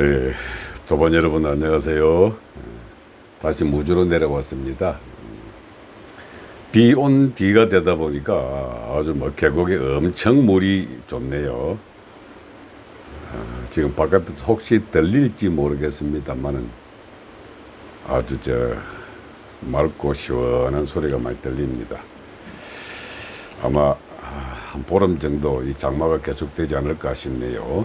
예, 도반 여러분 안녕하세요. 다시 무주로 내려왔습니다. 비 온 뒤가 되다 보니까 아주 뭐 계곡에 엄청 물이 좋네요. 지금 바깥에서 혹시 들릴지 모르겠습니다만은 아주 맑고 시원한 소리가 많이 들립니다. 아마 한 보름 정도 이 장마가 계속되지 않을까 싶네요.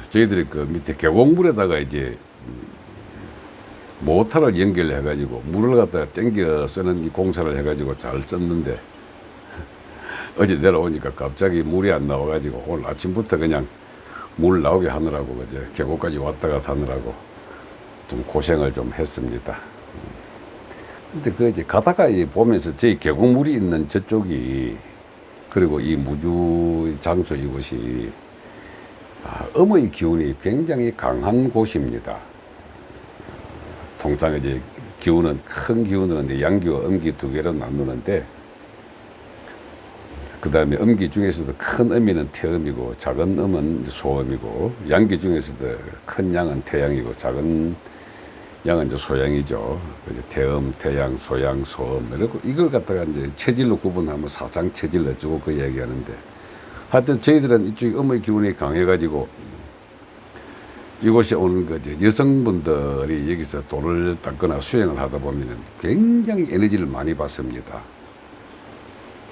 저희들이 그 밑에 계곡물에다가 이제 모터를 연결해가지고 물을 갖다가 땡겨 쓰는 이 공사를 해가지고 잘 썼는데 어제 내려오니까 갑자기 물이 안 나와가지고 오늘 아침부터 그냥 물 나오게 하느라고 이제 계곡까지 왔다 갔다 하느라고 좀 고생을 좀 했습니다. 근데 그 이제 가다가 보면서 저희 계곡물이 있는 저쪽이 그리고 이 무주 장소 이곳이 음의 기운이 굉장히 강한 곳입니다. 통상 이제 기운은 큰 기운은 양기와 음기 두 개로 나누는데 그 다음에 음기 중에서도 큰 음이는 태음이고 작은 음은 소음이고 양기 중에서도 큰 양은 태양이고 작은 양은 이제 소양이죠. 태음, 태양, 소양, 소음 이렇게 이걸 갖다가 이제 체질로 구분하면 사상 체질 어쩌고 그 얘기하는데 하여튼 저희들은 이쪽 음의 기운이 강해가지고 이곳에 오는 거지 여성분들이 여기서 돌을 닦거나 수행을 하다 보면 굉장히 에너지를 많이 받습니다.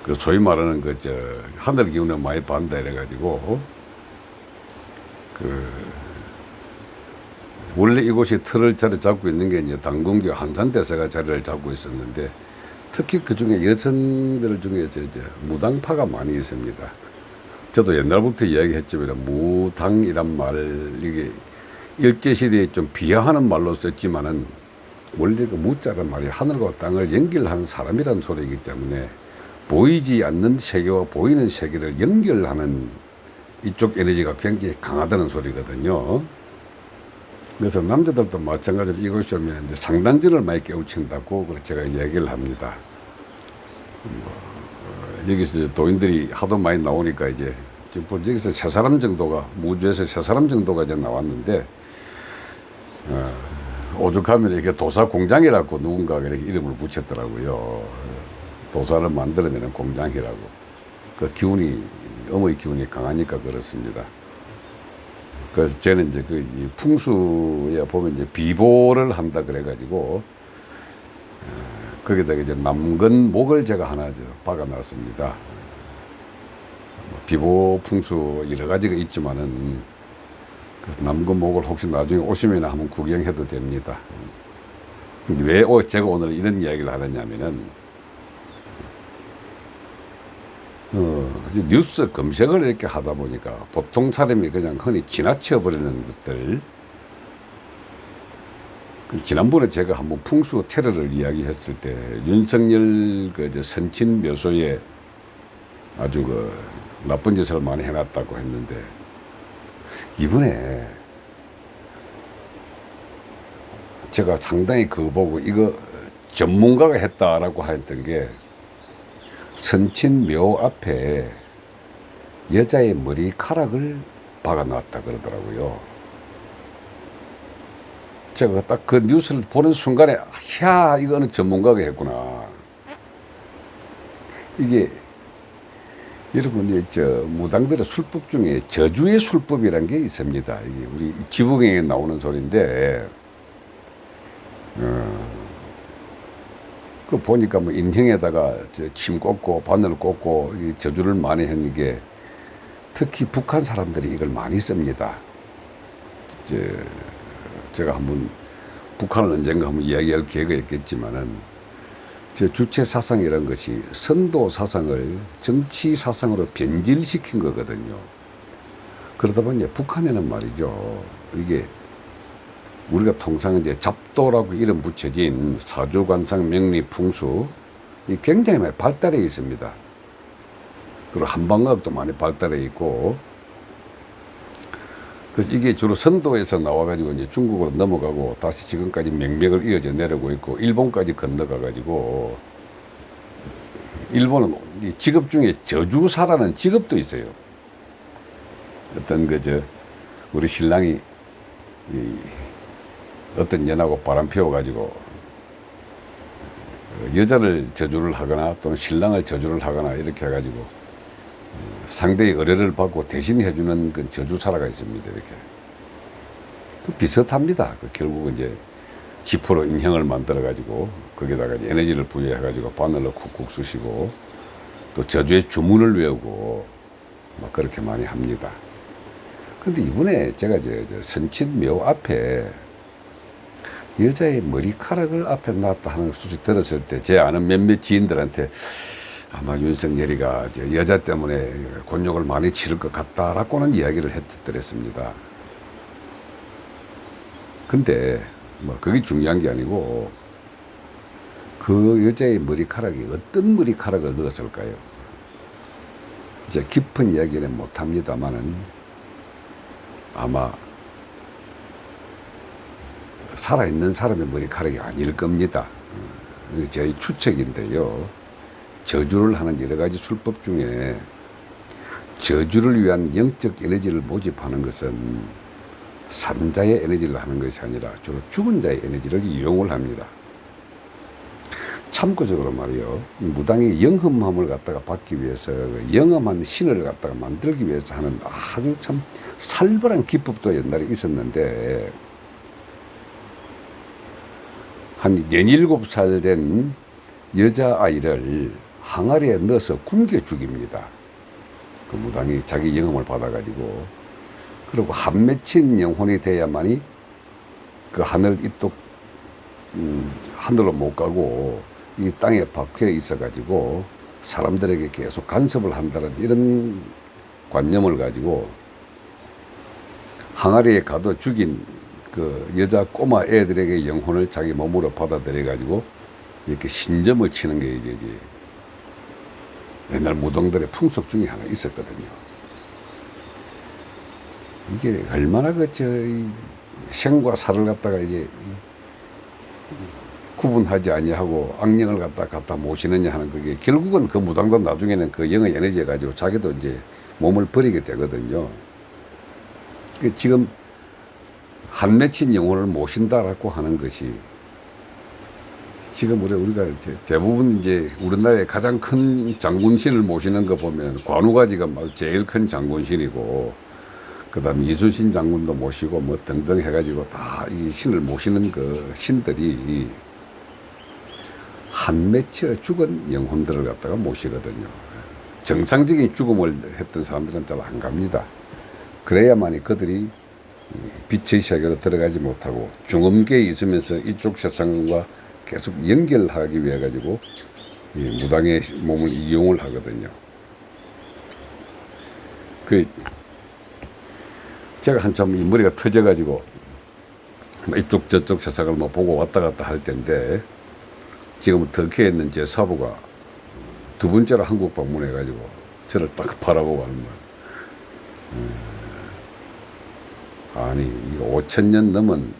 그 소위 말하는 하늘 기운을 많이 받는다 이래가지고 원래 이곳이 틀을 자리 잡고 있는 게 이제 당군교 한산대사가 자리를 잡고 있었는데 특히 그 중에 여성들 중에서 이제 무당파가 많이 있습니다. 저도 옛날부터 이야기했지만 무당이란 말 이게 일제시대에 좀 비하하는 말로 썼지만은 원래 그 무자란 말이 하늘과 땅을 연결하는 사람이라는 소리이기 때문에 보이지 않는 세계와 보이는 세계를 연결하는 이쪽 에너지가 굉장히 강하다는 소리거든요. 그래서 남자들도 마찬가지로 이곳에 오면 이제 상단전을 많이 깨우친다고 제가 이야기를 합니다. 여기서 도인들이 하도 많이 나오니까 이제 지금 여기서 세 사람 정도가 무주에서 세 사람 정도가 이제 나왔는데 오죽하면 이렇게 도사 공장이라고 누군가가 이렇게 이름을 붙였더라고요. 도사를 만들어내는 공장이라고. 그 기운이 음의 기운이 강하니까 그렇습니다. 그래서 저는 이제 이 풍수에 보면 이제 비보를 한다 그래가지고 거기다가 이제 남근 목을 제가 하나 박아놨습니다. 비보 풍수 여러 가지가 있지만은 남근 목을 혹시 나중에 오시면 한번 구경해도 됩니다. 왜 제가 오늘 이런 이야기를 하느냐면은 뉴스 검색을 이렇게 하다 보니까 보통 사람이 그냥 흔히 지나쳐 버리는 것들. 지난번에 제가 한번 풍수 테러를 이야기했을 때 윤석열 선친 묘소에 아주 나쁜 짓을 많이 해놨다고 했는데 이번에 제가 상당히 그거 보고 이거 전문가가 했다라고 했던 게 선친 묘 앞에 여자의 머리카락을 박아놨다 그러더라고요. 제가 딱 그 뉴스를 보는 순간에 야 이거는 전문가가 했구나. 이게 여러분 무당들의 술법 중에 저주의 술법이라는 게 있습니다. 이게 우리 지붕에 나오는 소리인데 그 보니까 뭐 인형에다가 침 꽂고 바늘 꽂고 저주를 많이 했는 게 특히 북한 사람들이 이걸 많이 씁니다. 제가 한번 북한을 언젠가 한번 이야기할 기회가 있겠지만은 주체 사상이라는 것이 선도 사상을 정치 사상으로 변질시킨 거거든요. 그러다 보니 북한에는 말이죠. 이게 우리가 통상 이제 잡도라고 이름 붙여진 사주관상 명리 풍수 이 굉장히 많이 발달해 있습니다. 그리고 한방학도 많이 발달해 있고 그래서 이게 주로 선도에서 나와가지고 이제 중국으로 넘어가고 다시 지금까지 명맥을 이어져 내려오고 있고 일본까지 건너가가지고 일본은 직업 중에 저주사라는 직업도 있어요. 어떤 우리 신랑이 이 어떤 년하고 바람 피워가지고 여자를 저주를 하거나 또는 신랑을 저주를 하거나 이렇게 해가지고 상대의 의뢰를 받고 대신 해주는 그 저주사라가 있습니다. 이렇게. 비슷합니다. 결국은 이제 지퍼로 인형을 만들어가지고 거기다가 에너지를 부여해가지고 바늘로 쿡쿡 쑤시고 또 저주의 주문을 외우고 막 그렇게 많이 합니다. 근데 이번에 제가 선친묘 앞에 여자의 머리카락을 앞에 놨다 하는 소식 들었을 때 제 아는 몇몇 지인들한테 아마 윤석열이가 여자 때문에 곤욕을 많이 치를 것 같다라고는 이야기를 했더랬습니다. 근데 뭐 그게 중요한 게 아니고 그 여자의 머리카락이 어떤 머리카락을 넣었을까요? 이제 깊은 이야기는 못합니다만은 아마 살아있는 사람의 머리카락이 아닐 겁니다. 제 추측인데요. 저주를 하는 여러 가지 술법 중에 저주를 위한 영적 에너지를 모집하는 것은 산자의 에너지를 하는 것이 아니라 주로 죽은 자의 에너지를 이용을 합니다. 참고적으로 말이요. 무당의 영험함을 갖다가 받기 위해서 영험한 신을 갖다가 만들기 위해서 하는 아주 참 살벌한 기법도 옛날에 있었는데 한 17살 된 여자아이를 항아리에 넣어서 굶겨 죽입니다. 그 무당이 자기 영험을 받아가지고 그리고 한 맺힌 영혼이 돼야만이 그 하늘 이쪽 하늘로 못 가고 이 땅에 박혀 있어가지고 사람들에게 계속 간섭을 한다는 이런 관념을 가지고 항아리에 가둬 죽인 그 여자 꼬마 애들에게 영혼을 자기 몸으로 받아들여 가지고 이렇게 신점을 치는 게 이제 옛날 무당들의 풍속 중에 하나 있었거든요. 이게 얼마나 생과 사를 갖다가 이제 구분하지 아니하고 악령을 갖다 모시느냐 하는 그게 결국은 그 무당도 나중에는 그 영의 에너지에 가지고 자기도 이제 몸을 버리게 되거든요. 지금 한 맺힌 영혼을 모신다라고 하는 것이 지금 우리가 대부분 이제 우리나라의 가장 큰 장군신을 모시는 거 보면 관우가지가 제일 큰 장군신이고 그다음에 이순신 장군도 모시고 뭐 등등 해가지고 다 이 신을 모시는 그 신들이 한 맺혀 죽은 영혼들을 갖다가 모시거든요. 정상적인 죽음을 했던 사람들은 잘 안 갑니다. 그래야만이 그들이 빛의 세계로 들어가지 못하고 중음계에 있으면서 이쪽 세상과 계속 연결하기 위해 가지고 무당의 몸을 이용을 하거든요. 제가 한참 이 머리가 터져 가지고 이쪽 저쪽 세상을 보고 왔다 갔다 할 때인데 지금 터키에 있는 제 사부가 두 번째로 한국 방문해 가지고 저를 딱 바라보고 하는 거예요. 아니 이거 5,000년 넘은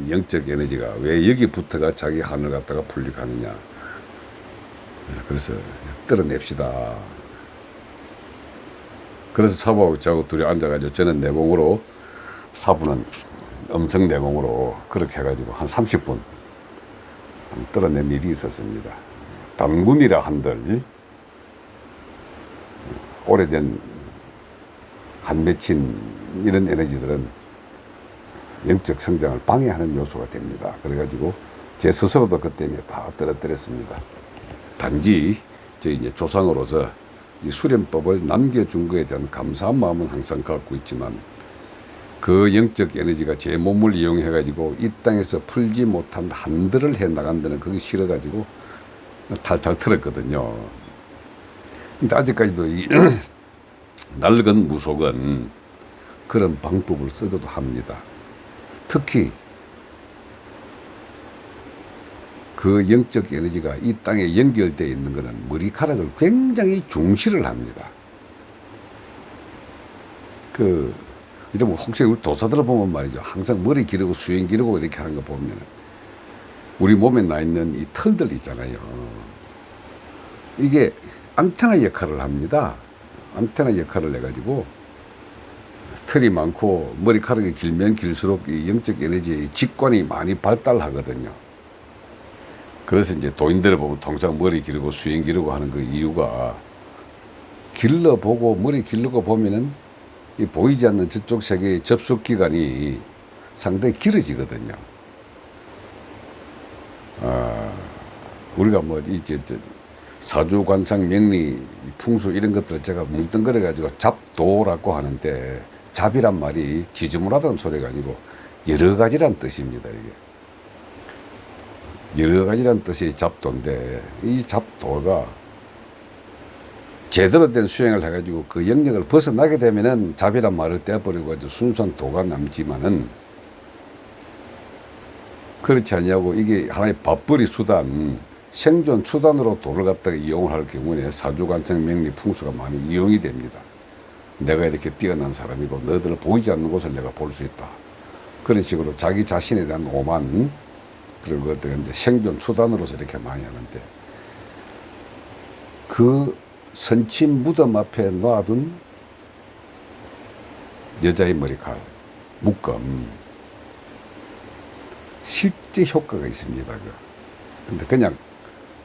영적 에너지가 왜 여기부터가 자기 하늘 갖다가 풀리가느냐. 그래서 떨어냅시다. 그래서 사부하고 저하고 둘이 앉아가지고 저는 내공으로 사부는 음성 내공으로 그렇게 해가지고 한 30분 떨어낸 일이 있었습니다. 단군이라 한들 오래된 한 맺힌 이런 에너지들은 영적 성장을 방해하는 요소가 됩니다. 그래가지고 제 스스로도 그 때문에 다 떨어뜨렸습니다. 단지 저희 이제 조상으로서 이 수련법을 남겨준 것에 대한 감사한 마음은 항상 갖고 있지만 그 영적 에너지가 제 몸을 이용해가지고 이 땅에서 풀지 못한 한들을 해 나간다는 그게 싫어가지고 탈탈 털었거든요. 근데 아직까지도 이 낡은 무속은 그런 방법을 쓰기도 합니다. 특히 그 영적 에너지가 이 땅에 연결되어 있는 것은 머리카락을 굉장히 중시를 합니다. 이제 혹시 우리 도사들을 보면 말이죠. 항상 머리 기르고 수염 기르고 이렇게 하는 거 보면 우리 몸에 나 있는 이 털들 있잖아요. 이게 안테나 역할을 합니다. 안테나 역할을 해가지고 털이 많고 머리카락이 길면 길수록 이 영적 에너지의 직관이 많이 발달하거든요. 그래서 이제 도인들을 보면 통상 머리 기르고 수행 기르고 하는 그 이유가 길러보고 머리 기르고 보면은 이 보이지 않는 저쪽 세계의 접속 기간이 상당히 길어지거든요. 우리가 뭐 이제 사주관상 명리 풍수 이런 것들을 제가 뭉뚱그려 가지고 잡도라고 하는데, 잡이란 말이 지저분하다는 소리가 아니고 여러 가지란 뜻입니다. 이게 여러 가지란 뜻이 잡도인데, 이 잡도가 제대로 된 수행을 해가지고 그 영역을 벗어나게 되면은 잡이란 말을 떼어버리고 가지고 순수한 도가 남지만은, 그렇지 않냐고 이게 하나의 밥벌이 수단, 생존 수단으로 도를 갖다가 이용을 할 경우에 사주관청 명리 풍수가 많이 이용이 됩니다. 내가 이렇게 뛰어난 사람이고 너희들 보이지 않는 곳을 내가 볼 수 있다. 그런 식으로 자기 자신에 대한 오만, 그런 것들 이제 생존 수단으로서 이렇게 많이 하는데, 그 선친 무덤 앞에 놔둔 여자의 머리칼, 묶음, 실제 효과가 있습니다. 근데 그냥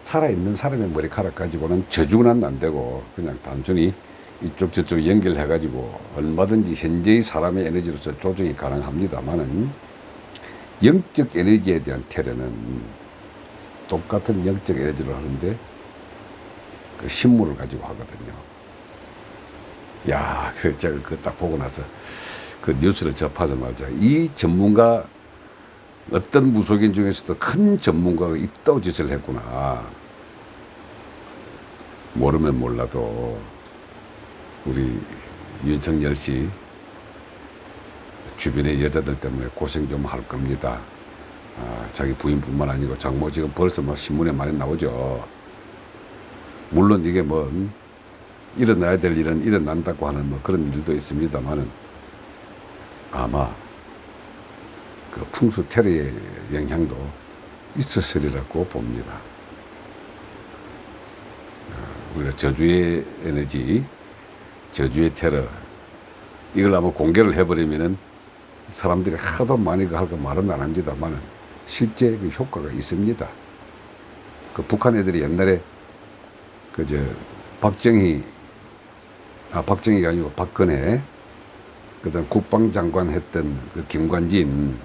살아있는 사람의 머리카락 가지고는 저주는 안 되고, 그냥 단순히 이쪽 저쪽 연결해가지고 얼마든지 현재의 사람의 에너지로서 조정이 가능합니다만은, 영적 에너지에 대한 테러는 똑같은 영적 에너지를 하는데 그 신물을 가지고 하거든요. 야, 제가 그거 딱 보고 나서 그 뉴스를 접하자마자 이 전문가, 어떤 무속인 중에서도 큰 전문가가 이따오 짓을 했구나. 모르면 몰라도 우리 윤석열 씨 주변의 여자들 때문에 고생 좀 할 겁니다. 자기 부인뿐만 아니고 장모 지금 벌써 막 신문에 많이 나오죠. 물론 이게 뭐 일어나야 될 일은 일어난다고 하는 뭐 그런 일도 있습니다만은, 아마 그 풍수 테러의 영향도 있었으리라고 봅니다. 우리가 저주의 에너지, 저주의 테러, 이걸 아마 공개를 해버리면은 사람들이 하도 많이 할까 말은 안 합니다만은 실제 그 효과가 있습니다. 그 북한 애들이 옛날에 박정희가 아니고 박근혜, 그다음 국방장관 했던 그 김관진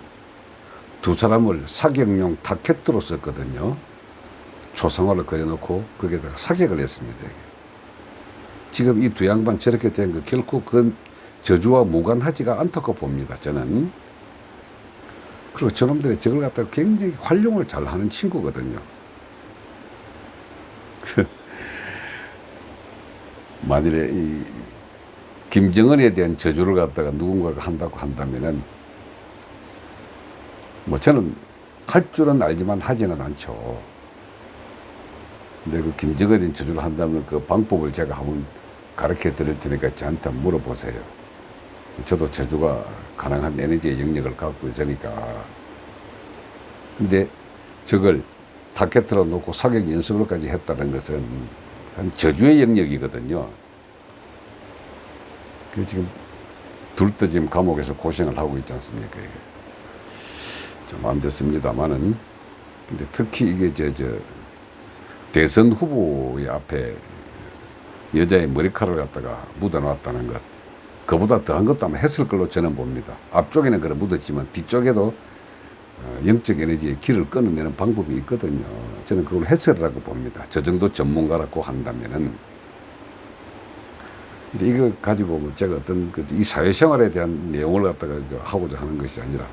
두 사람을 사격용 타켓으로 썼거든요. 초상화를 그려놓고 거기에다가 사격을 했습니다. 지금 이 두 양반 저렇게 된 거 결코 그 저주와 무관하지가 않다고 봅니다, 저는. 그리고 저놈들이 저걸 갖다가 굉장히 활용을 잘 하는 친구거든요. 만일에 이 김정은에 대한 저주를 갖다가 누군가가 한다고 한다면은, 뭐 저는 할 줄은 알지만 하지는 않죠. 근데 그 김정은에 대한 저주를 한다면 그 방법을 제가 한번 가르쳐 드릴 테니까 저한테 물어보세요. 저도 저주가 가능한 에너지의 영역을 갖고 있으니까. 근데 저걸 타켓으로 놓고 사격 연습을까지 했다는 것은 한 저주의 영역이거든요. 그 지금 둘 다 지금 감옥에서 고생을 하고 있지 않습니까? 이게 좀 안 됐습니다만은, 근데 특히 이게 대선 후보의 앞에 여자의 머리카락을 갖다가 묻어놨다는 것, 그보다 더한 것도 아마 했을 걸로 저는 봅니다. 앞쪽에는 그래 묻었지만 뒤쪽에도 영적 에너지의 길을 끊어내는 방법이 있거든요. 저는 그걸 했으라고 봅니다. 저 정도 전문가라고 한다면은. 근데 이거 가지고 제가 어떤 이 사회생활에 대한 내용을 갖다가 하고자 하는 것이 아니라,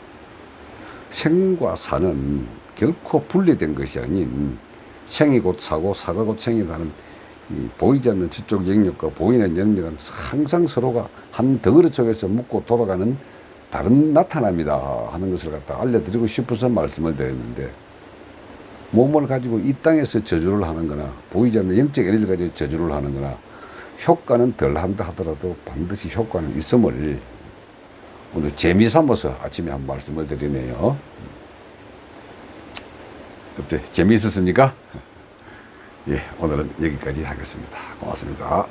생과 사는 결코 분리된 것이 아닌, 생이 곧 사고 사가 곧 생이라는 이 보이지 않는 저쪽 영역과 보이는 영역은 항상 서로가 한 덩어리 속에서 묻고 돌아가는 다른 나타납니다 하는 것을 갖다 알려드리고 싶어서 말씀을 드렸는데, 몸을 가지고 이 땅에서 저주를 하는 거나 보이지 않는 영적 에너지를 가지고 저주를 하는 거나 효과는 덜 한다 하더라도 반드시 효과는 있음을 오늘 재미삼아서 아침에 한 말씀을 드리네요. 어때? 재미있었습니까? 예, 오늘은 여기까지 하겠습니다. 고맙습니다.